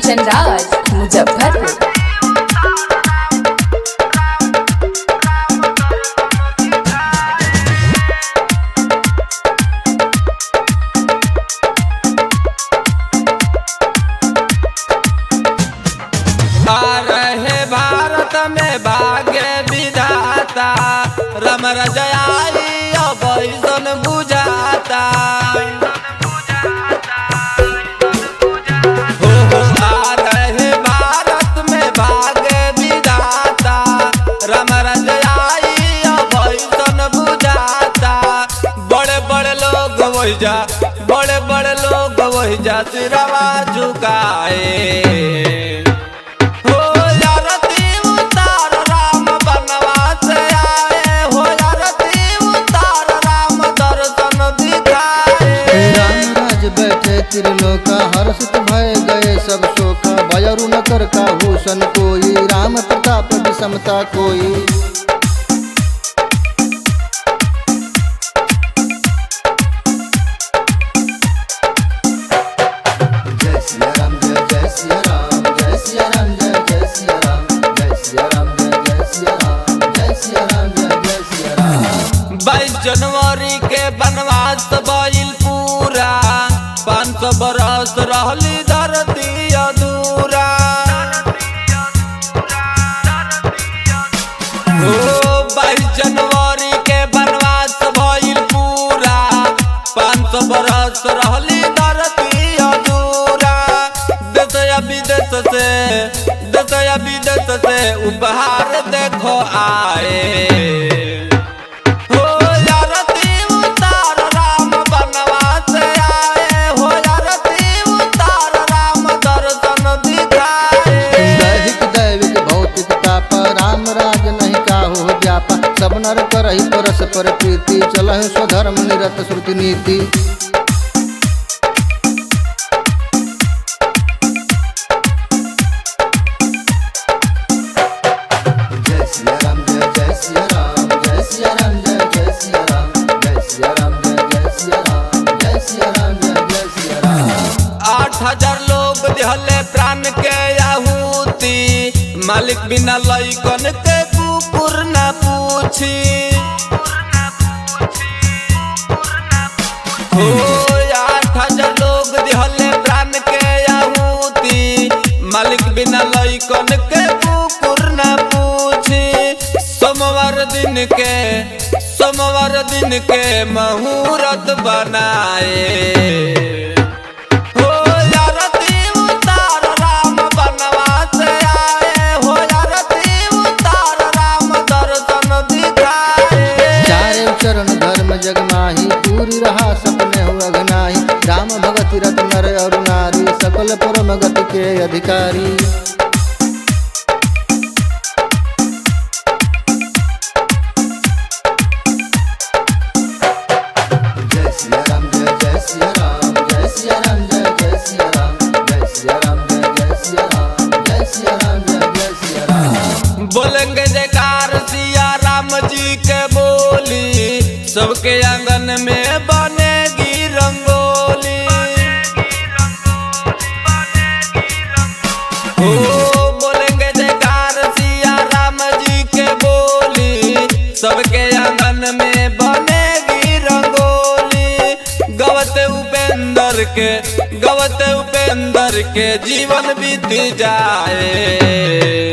कंचन राज मुजफ्फरपुर। भारत में भाग्य विधाता राम रजयाई बैसन बुझाता भारत में भाग्य विधाता राम रजयाई बैसन बुझाता। बड़े बड़े लोग वही जा सिरवा झुकाए त्रिलोका हर्षित भय गए सब शोका बयरु न कर का भूषण कोई राम प्रताप विषमता कोई। जय सिया राम जय सिया राम जय सिया राम जय सिया राम जय सिया राम जय सिया राम जय सिया राम जय सिया राम। 22 जनवरी के वनवास भइल पूरा 500 बरस रहली धरती अधूरा। 22 जनवरी के वनवास भइल पूरा 500 बरस रहली धरती अधूरा। देश या विदेश से उपहार देखो आए सब नर करहि परस्पर प्रीति चलहि स्वधर्म निरत श्रुति नीति। जय सिया राम जय सिया राम जय सिया राम जय सिया राम जय सिया राम जय सिया राम जय सिया राम जय सिया राम। 8000 लोग दिहले प्राण के आहुति मालिक बिना लइकन के कुकुर न पूछी। 8000 लोग दिहले प्राण के आहुति मालिक बिना लइकन के कुकुर न पूछी। सोमवार दिन के मुहूर्त बनाए जग माही पूरी रहा सपने हुआ अगनाही राम भगत रत नर और नारी सकल परम गति के अधिकारी। जय सिया राम जय सिया राम जय सिया राम जय सिया राम जय सिया राम जय सिया राम जय सिया राम जय सिया राम। बोलेंगे जयकार सिया राम जी के बोली सबके आंगन में बनेगी रंगोली। बोलेंगे जयकार सिया राम जी के बोली सबके आंगन में बनेगी रंगोली। गवते उपेंद्र के जीवन बीत जाए।